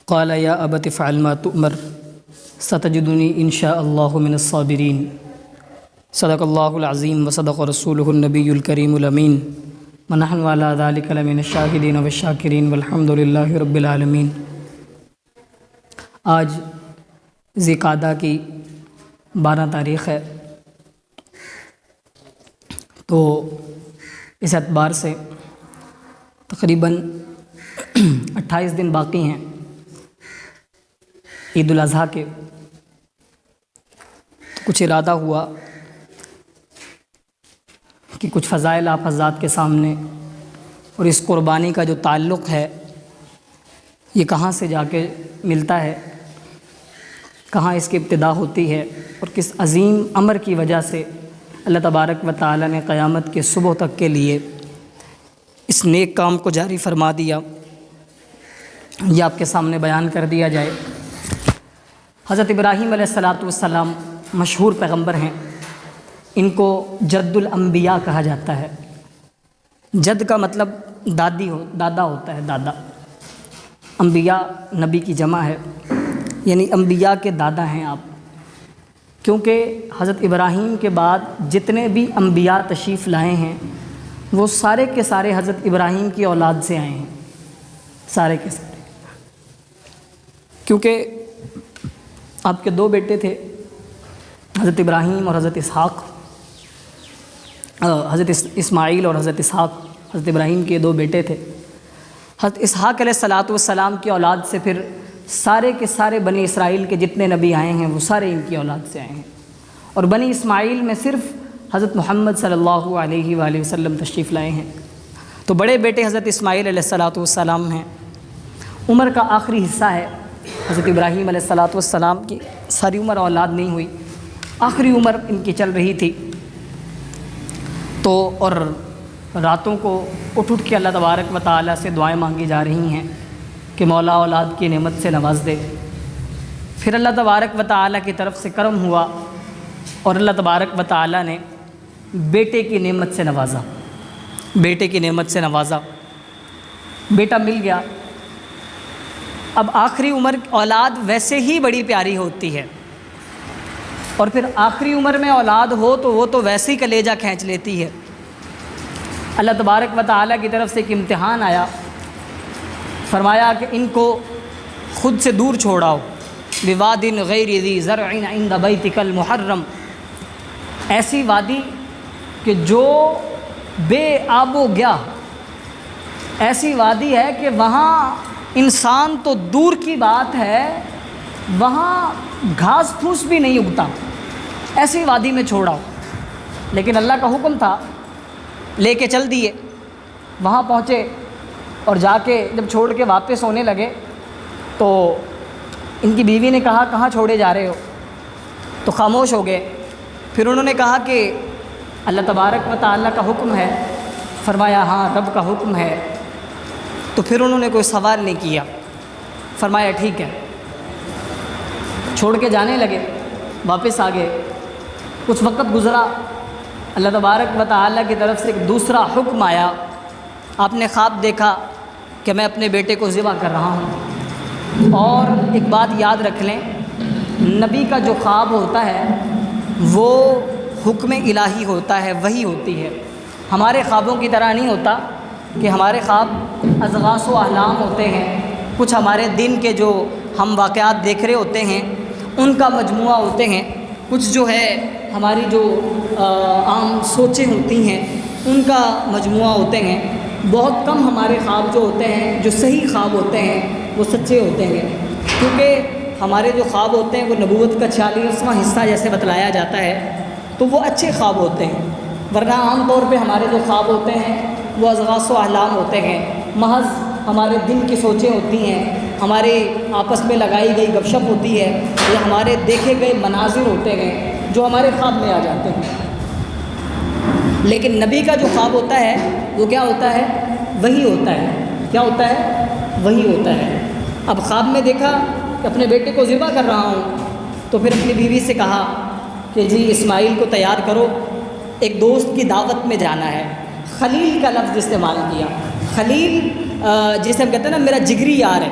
قال یا ابت افعل ما تؤمر ستجدنی ان شاء اللہ من الصابرین۔ صدق اللہ العظیم وصدق رسولہ النبی الکریم الامین ونحن علی ذلک لمن الشاہدین والشاکرین والحمد للہ رب العالمین۔ آج ذی قعدہ کی 12 تاریخ ہے، تو اس اعتبار سے تقریباً 28 دن باقی ہیں عید الاضحیٰ کے۔ تو کچھ ارادہ ہوا کہ کچھ فضائل آپ حضرات کے سامنے اور اس قربانی کا جو تعلق ہے یہ کہاں سے جا کے ملتا ہے، کہاں اس کی ابتدا ہوتی ہے، اور کس عظیم امر کی وجہ سے اللہ تبارک و تعالی نے قیامت کے صبح تک کے لیے اس نیک کام کو جاری فرما دیا، یہ آپ کے سامنے بیان کر دیا جائے۔ حضرت ابراہیم علیہ السلام مشہور پیغمبر ہیں، ان کو جد الانبیاء کہا جاتا ہے۔ جد کا مطلب دادا ہوتا ہے، دادا۔ انبیاء نبی کی جمع ہے، یعنی انبیاء کے دادا ہیں آپ، کیونکہ حضرت ابراہیم کے بعد جتنے بھی انبیاء تشریف لائے ہیں وہ سارے کے سارے حضرت ابراہیم کی اولاد سے آئے ہیں، سارے کے سارے۔ کیونکہ آپ کے 2 بیٹے تھے، حضرت ابراہیم اور حضرت اسحاق، حضرت اسماعیل اور حضرت اسحاق۔ حضرت ابراہیم کے 2 بیٹے تھے۔ حضرت اسحاق علیہ السلام کی اولاد سے پھر سارے کے سارے بنی اسرائیل کے جتنے نبی آئے ہیں وہ سارے ان کی اولاد سے آئے ہیں، اور بنی اسماعیل میں صرف حضرت محمد صلی اللہ علیہ وآلہ وسلم تشریف لائے ہیں۔ تو بڑے بیٹے حضرت اسماعیل علیہ السلام ہیں۔ عمر کا آخری حصہ ہے حضرت ابراہیم علیہ السلام کی، ساری عمر اولاد نہیں ہوئی، آخری عمر ان کی چل رہی تھی۔ تو اور راتوں کو اٹھ کے اللہ تبارک و تعالیٰ سے دعائیں مانگی جا رہی ہیں کہ مولا اولاد کی نعمت سے نواز دے۔ پھر اللہ تبارک و تعالیٰ کی طرف سے کرم ہوا اور اللہ تبارک و تعالیٰ نے بیٹے کی نعمت سے نوازا، بیٹے کی نعمت سے نوازا، بیٹا مل گیا۔ اب آخری عمر اولاد ویسے ہی بڑی پیاری ہوتی ہے، اور پھر آخری عمر میں اولاد ہو تو وہ تو ویسے ہی کلیجہ کھینچ لیتی ہے۔ اللہ تبارک و تعالیٰ کی طرف سے ایک امتحان آیا، فرمایا کہ ان کو خود سے دور چھوڑاؤ، بواد غیر ذی زرع عند بیتک المحرم، ایسی وادی کہ جو بے آب و گیا، ایسی وادی ہے کہ وہاں انسان تو دور کی بات ہے، وہاں گھاس پھوس بھی نہیں اگتا، ایسی وادی میں چھوڑاؤ۔ لیکن اللہ کا حکم تھا، لے کے چل دیے۔ وہاں پہنچے اور جا کے جب چھوڑ کے واپس ہونے لگے تو ان کی بیوی نے کہا کہاں چھوڑے جا رہے ہو؟ تو خاموش ہو گئے۔ پھر انہوں نے کہا کہ اللہ تبارک و تعالیٰ کا حکم ہے۔ فرمایا ہاں رب کا حکم ہے۔ تو پھر انہوں نے کوئی سوال نہیں کیا، فرمایا ٹھیک ہے، چھوڑ کے جانے لگے، واپس آ گئے۔ کچھ وقت گزرا، اللہ تبارک و تعالیٰ کی طرف سے ایک دوسرا حکم آیا۔ آپ نے خواب دیکھا کہ میں اپنے بیٹے کو ذبح کر رہا ہوں۔ اور ایک بات یاد رکھ لیں، نبی کا جو خواب ہوتا ہے وہ حکم الہی ہوتا ہے، وحی ہوتی ہے۔ ہمارے خوابوں کی طرح نہیں ہوتا کہ ہمارے خواب اضغاث و احلام ہوتے ہیں، کچھ ہمارے دن کے جو ہم واقعات دیکھ رہے ہوتے ہیں ان کا مجموعہ ہوتے ہیں، کچھ جو ہے ہماری جو عام سوچیں ہوتی ہیں ان کا مجموعہ ہوتے ہیں۔ بہت کم ہمارے خواب جو ہوتے ہیں، جو صحیح خواب ہوتے ہیں وہ سچے ہوتے ہیں، کیونکہ ہمارے جو خواب ہوتے ہیں وہ نبوت کا 46واں حصہ جیسے بتلایا جاتا ہے تو وہ اچھے خواب ہوتے ہیں، ورنہ عام طور پہ ہمارے جو خواب ہوتے ہیں وہ اضغاث و احلام ہوتے ہیں، محض ہمارے دن کی سوچیں ہوتی ہیں، ہمارے آپس میں لگائی گئی گپ شپ ہوتی ہے، یا ہمارے دیکھے گئے مناظر ہوتے ہیں جو ہمارے خواب میں آ جاتے ہیں۔ لیکن نبی کا جو خواب ہوتا ہے وہ کیا ہوتا ہے؟ وہی ہوتا ہے۔ کیا ہوتا ہے؟ وہی ہوتا ہے۔ اب خواب میں دیکھا کہ اپنے بیٹے کو ذبح کر رہا ہوں، تو پھر اپنی بیوی سے کہا کہ جی اسماعیل کو تیار کرو، ایک دوست کی دعوت میں جانا ہے۔ خلیل کا لفظ استعمال کیا۔ خلیل جسے ہم کہتے ہیں نا میرا جگری یار ہے،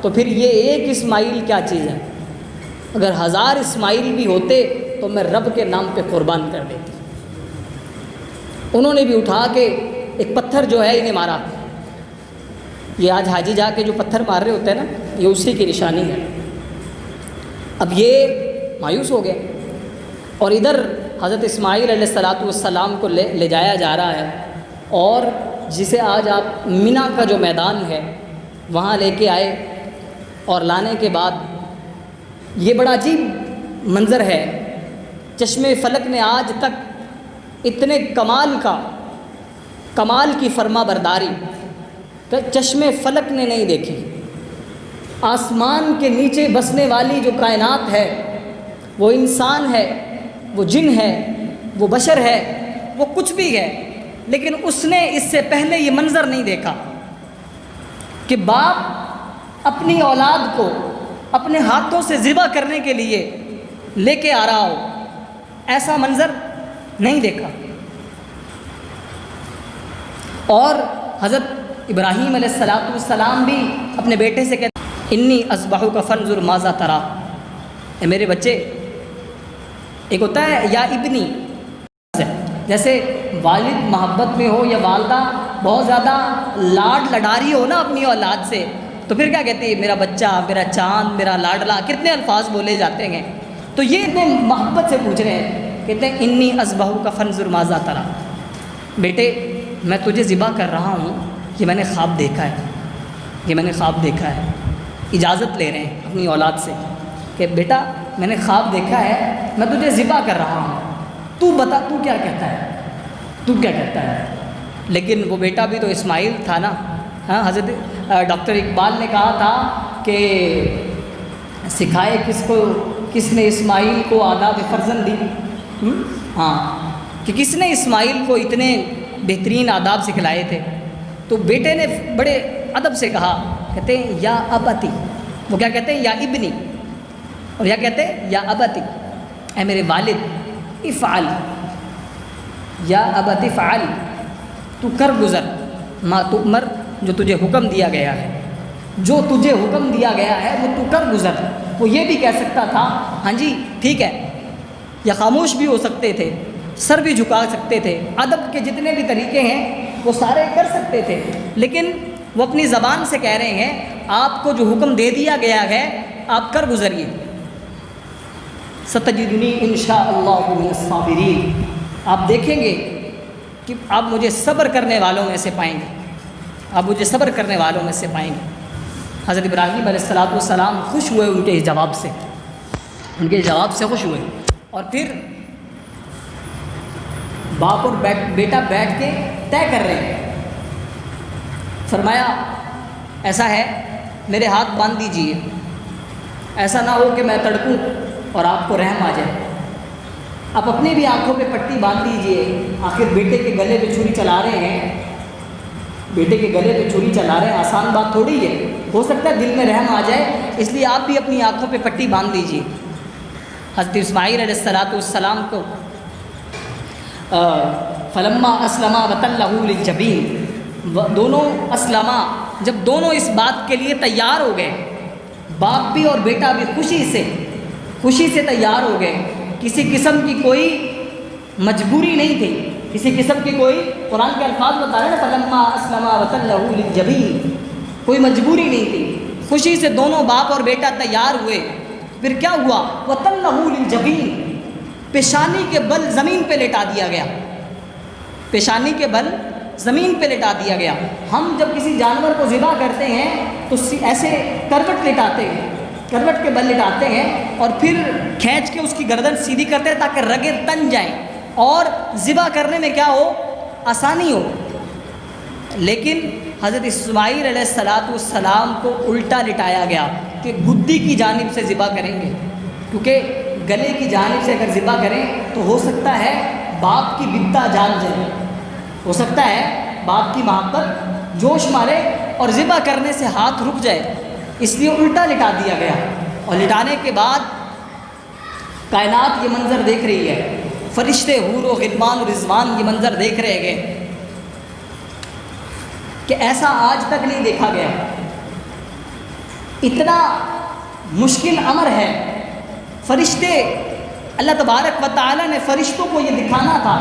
تو پھر یہ ایک اسماعیل کیا چیز ہے؟ اگر 1000 اسماعیل بھی ہوتے تو میں رب کے نام پہ قربان کر دیتی۔ انہوں نے بھی اٹھا کے ایک پتھر جو ہے انہیں مارا۔ یہ آج حاجی جا کے جو پتھر مار رہے ہوتے ہیں نا، یہ اسی کی نشانی ہے۔ اب یہ مایوس ہو گئے، اور ادھر حضرت اسماعیل علیہ السلام کو لے جایا جا رہا ہے، اور جسے آج آپ منی کا جو میدان ہے وہاں لے کے آئے، اور لانے کے بعد یہ بڑا عجیب منظر ہے۔ چشمے فلک نے آج تک اتنے کمال کی فرما برداری چشمے فلک نے نہیں دیکھی۔ آسمان کے نیچے بسنے والی جو کائنات ہے، وہ انسان ہے، وہ جن ہے، وہ بشر ہے، وہ کچھ بھی ہے، لیکن اس نے اس سے پہلے یہ منظر نہیں دیکھا کہ باپ اپنی اولاد کو اپنے ہاتھوں سے ذبح کرنے کے لیے لے کے آ رہا ہو۔ ایسا منظر نہیں دیکھا۔ اور حضرت ابراہیم علیہ السلام بھی اپنے بیٹے سے کہتے ہیں انی اذبحک فانظر ماذا تری، اے میرے بچے۔ ایک ہوتا ہے یا ابنی، جیسے والد محبت میں ہو یا والدہ بہت زیادہ لاڈ لڈاری ہو نا اپنی اولاد سے، تو پھر کیا کہتے ہیں؟ میرا بچہ، میرا چاند، میرا لاڈلا، کتنے الفاظ بولے جاتے ہیں۔ تو یہ اتنے محبت سے پوچھ رہے ہیں، کہتے ہیں انی اذبحک فانظر ماذا تری، بیٹے میں تجھے ذبح کر رہا ہوں، یہ میں نے خواب دیکھا ہے، یہ میں نے خواب دیکھا ہے۔ اجازت لے رہے ہیں اپنی اولاد سے کہ بیٹا میں نے خواب دیکھا ہے، میں تجھے ذبح کر رہا ہوں، تو بتا تو کیا کہتا ہے، تو کیا کہتا ہے۔ لیکن وہ بیٹا بھی تو اسماعیل تھا نا۔ ہاں، حضرت ڈاکٹر اقبال نے کہا تھا کہ سکھائے کس کو، کس نے اسماعیل کو آداب فرزندی، ہاں، کہ کس نے اسماعیل کو اتنے بہترین آداب سکھلائے تھے۔ تو بیٹے نے بڑے ادب سے کہا، کہتے ہیں یا ابتی، وہ کیا کہتے ہیں؟ یا ابنی، اور یا کہتے ہیں یا ابتی، اے میرے والد، افعل یا ابت افعل، تو کر گزر ما تؤمر، جو تجھے حکم دیا گیا ہے، جو تجھے حکم دیا گیا ہے وہ تو کر گزر۔ وہ یہ بھی کہہ سکتا تھا ہاں جی ٹھیک ہے، یا خاموش بھی ہو سکتے تھے، سر بھی جھکا سکتے تھے، ادب کے جتنے بھی طریقے ہیں وہ سارے کر سکتے تھے، لیکن وہ اپنی زبان سے کہہ رہے ہیں آپ کو جو حکم دے دیا گیا ہے آپ کر گزریے۔ ستجدنی انشاءاللہ من الصابرین، آپ دیکھیں گے کہ آپ مجھے صبر کرنے والوں میں سے پائیں گے، آپ مجھے صبر کرنے والوں میں سے پائیں گے۔ حضرت ابراہیم علیہ السلام خوش ہوئے ان کے جواب سے، ان کے جواب سے خوش ہوئے، اور پھر باپ اور بیٹا بیٹھ کے طے کر رہے ہیں۔ فرمایا ایسا ہے میرے ہاتھ باندھ دیجئے، ایسا نہ ہو کہ میں تڑپوں اور آپ کو رحم آ جائے۔ آپ اپنی بھی آنکھوں پہ پٹی باندھ دیجئے، آخر بیٹے کے گلے پہ چھری چلا رہے ہیں، بیٹے کے گلے پہ چھری چلا رہے ہیں، آسان بات تھوڑی ہے، ہو سکتا ہے دل میں رحم آ جائے، اس لیے آپ بھی اپنی آنکھوں پہ پٹی باندھ دیجئے۔ حضرت اسماعیل علیہ السلام کو فلما اسلما وتلہ للجبین، دونوں اسلما، جب دونوں اس بات کے لیے تیار ہو گئے، باپ بھی اور بیٹا بھی خوشی سے تیار ہو گئے، کسی قسم کی کوئی مجبوری نہیں تھی، کسی قسم کی کوئی، قرآن کے الفاظ بتا رہے ہیں نا فلما اسلما وتلہ للجبین، کوئی مجبوری نہیں تھی، خوشی سے دونوں باپ اور بیٹا تیار ہوئے۔ پھر کیا ہوا؟ وتلہ للجبین، پیشانی کے بل زمین پہ لٹا دیا گیا، پیشانی کے بل زمین پہ لٹا دیا گیا۔ ہم جب کسی جانور کو ذبح کرتے ہیں تو ایسے کروٹ لٹاتے ہیں، کروٹ کے بل لٹاتے ہیں، اور پھر کھینچ کے اس کی گردن سیدھی کرتے ہیں تاکہ رگیں تن جائیں اور ذبح کرنے میں کیا ہو؟ آسانی ہو۔ لیکن حضرت اسماعیل علیہ السلام کو الٹا لٹایا گیا کہ گدی کی جانب سے ذبح کریں گے، کیونکہ گلے کی جانب سے اگر ذبح کریں تو ہو سکتا ہے باپ کی بتا جان جائے، ہو سکتا ہے باپ کی محبت جوش مارے اور ذبح کرنے سے ہاتھ رک جائے، اس لیے الٹا لٹا دیا گیا۔ اور لٹانے کے بعد کائنات یہ منظر دیکھ رہی ہے، فرشتے حور و غلمان و رضوان یہ منظر دیکھ رہے گئے کہ ایسا آج تک نہیں دیکھا گیا اتنا مشکل امر ہے. فرشتے اللہ تبارک و تعالیٰ نے فرشتوں کو یہ دکھانا تھا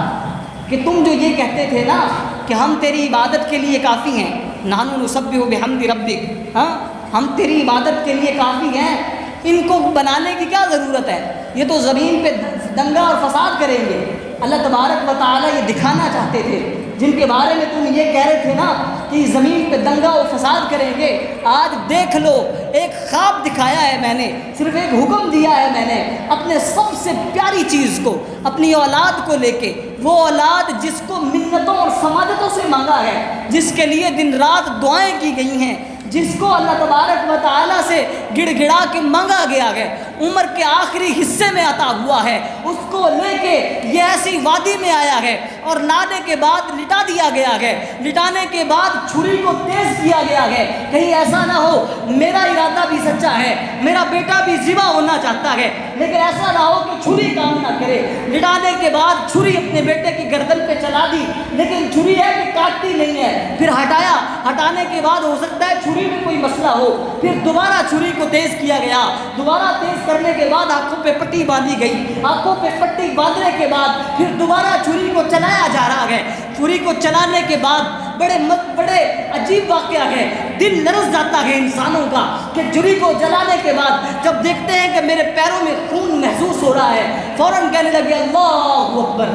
کہ تم جو یہ کہتے تھے نا کہ ہم تیری عبادت کے لیے کافی ہیں، نحن نسبح بحمد ربک، ہاں ہم تیری عبادت کے لیے کافی ہیں، ان کو بنانے کی کیا ضرورت ہے، یہ تو زمین پہ دنگا اور فساد کریں گے. اللہ تبارک و تعالیٰ یہ دکھانا چاہتے تھے جن کے بارے میں تم یہ کہہ رہے تھے نا کہ زمین پہ دنگا و فساد کریں گے. آج دیکھ لو، ایک خواب دکھایا ہے میں نے، صرف ایک حکم دیا ہے میں نے اپنے سب سے پیاری چیز کو، اپنی اولاد کو لے کے. وہ اولاد جس کو منتوں اور سماجتوں سے مانگا ہے، جس کے لیے دن رات دعائیں کی گئی ہیں، جس کو اللہ تبارک و تعالیٰ سے گڑ گڑا کے مانگا گیا ہے، عمر کے آخری حصے میں عطا ہوا ہے، اس کو لے کے یہ ایسی وادی میں آیا ہے اور لانے کے بعد لٹا دیا گیا ہے. لٹانے کے بعد چھری کو تیز کیا گیا ہے، کہیں ایسا نہ ہو میرا ارادہ بھی سچا ہے، میرا بیٹا بھی ذبح ہونا چاہتا ہے، لیکن ایسا نہ ہو کہ چھری کام نہ کرے. لٹانے کے بعد چھری اپنے بیٹے کی گردن پہ چلا دی، لیکن چھری ہے کہ کاٹتی نہیں ہے. پھر ہٹایا، ہٹانے کے بعد ہو سکتا ہے چھری میں کوئی مسئلہ ہو، پھر دوبارہ چھری کو تیز کیا گیا. دوبارہ تیز کرنے کے بعد آنکھوں پہ پٹی باندھی گئی. آنکھوں پہ پٹی باندھنے کے بعد پھر دوبارہ چھری کو چلایا جا رہا ہے. چھری کو چلانے کے بعد بڑے عجیب واقعہ ہے، دل لرز جاتا ہے انسانوں کا کہ چھری کو جلانے کے بعد جب دیکھتے ہیں کہ میرے پیروں میں خون محسوس ہو رہا ہے، فوراً کہنے لگے اللہ اکبر،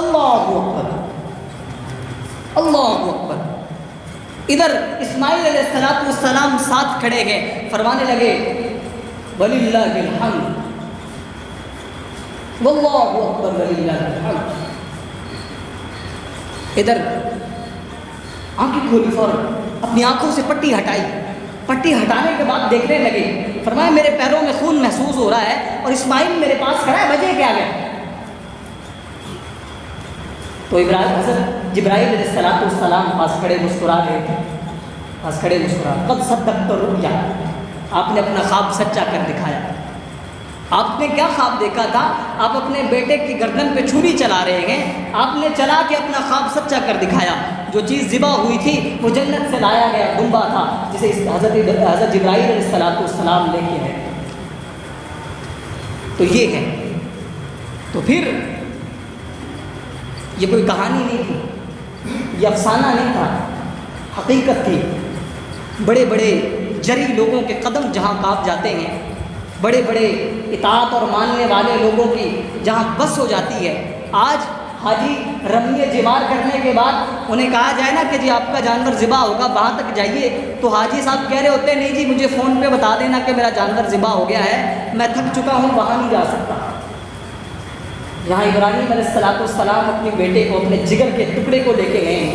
اللہ اکبر، اللہ اکبر. ادھر اسماعیل علیہ السلام ساتھ کھڑے گئے، فرمانے لگے وَلِلَّهِ الْحَمْدُ، وَاللَّهُ أَكْبَرُ وَلِلَّهِ الْحَمْدُ. ادھر آنکھیں کھولی، فوراً اپنی آنکھوں سے پٹی ہٹائی. پٹی ہٹانے کے بعد دیکھنے لگے، فرمایا میرے پیروں میں خون محسوس ہو رہا ہے اور اسماعیل میرے پاس کھڑا ہے، وجہ کیا ہے؟ تو حضرت جبرائیل علیہ السلام پاس کھڑے مسکرا رہے تھے، پاس کھڑے مسکرا. قد صدقت الرؤیا، آپ نے اپنا خواب سچا کر دکھایا. آپ نے کیا خواب دیکھا تھا؟ آپ اپنے بیٹے کی گردن پہ چھری چلا رہے ہیں، آپ نے چلا کے اپنا خواب سچا کر دکھایا. جو چیز ذبح ہوئی تھی وہ جنت سے لایا گیا دمبا تھا، جسے حضرت جبرائیل علیہ السلام لے کے آئے. تو یہ ہے. تو پھر یہ کوئی کہانی نہیں تھی، یہ افسانہ نہیں تھا، حقیقت تھی. بڑے بڑے جری لوگوں کے قدم جہاں کانپ جاتے ہیں، بڑے بڑے اطاعت اور ماننے والے لوگوں کی جہاں بس ہو جاتی ہے. آج حاجی رمیے جمار کرنے کے بعد انہیں کہا جائے نا کہ جی آپ کا جانور ذبح ہوگا، وہاں تک جائیے، تو حاجی صاحب کہہ رہے ہوتے ہیں نہیں جی مجھے فون پہ بتا دینا کہ میرا جانور ذبح ہو گیا ہے، میں تھک چکا ہوں، وہاں نہیں جا سکتا. یہاں ابراہیم علیہ السلام اپنے بیٹے کو، اپنے جگر کے ٹکڑے کو لے کے گئے ہیں.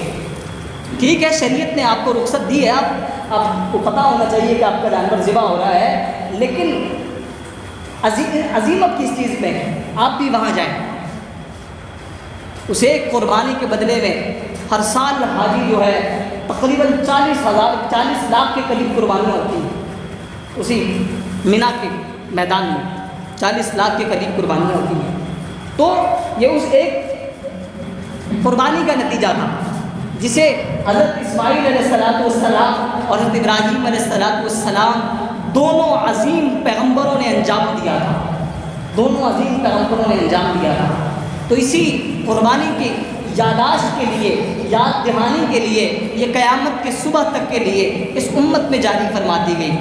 ٹھیک ہے شریعت نے آپ کو رخصت دی ہے، آپ کو پتہ ہونا چاہیے کہ آپ کا جانور ذبح ہو رہا ہے، لیکن عظیمت کس چیز میں ہے؟ آپ بھی وہاں جائیں. اسے ایک قربانی کے بدلے میں ہر سال حاجی جو ہے تقریباً 40 لاکھ کے قریب قربانیاں ہوتی ہیں. اسی مینا کے میدان میں 40 لاکھ کے قریب قربانیاں ہوتی ہیں. تو یہ اس ایک قربانی کا نتیجہ تھا جسے حضرت اسماعیل علیہ السلام اور حضرت ابراہیم علیہ السلام دونوں عظیم پیغمبروں نے انجام دیا تھا. دونوں عظیم پیغمبروں نے انجام دیا تھا. تو اسی قربانی کی یاداشت کے لیے، یاد دہانی کے لیے، یہ قیامت کے صبح تک کے لیے اس امت میں جاری فرما دی گئی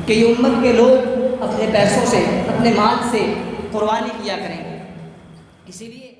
کہ یہ امت کے لوگ اپنے پیسوں سے، اپنے مال سے قربانی کیا کریں گے. اسی لیے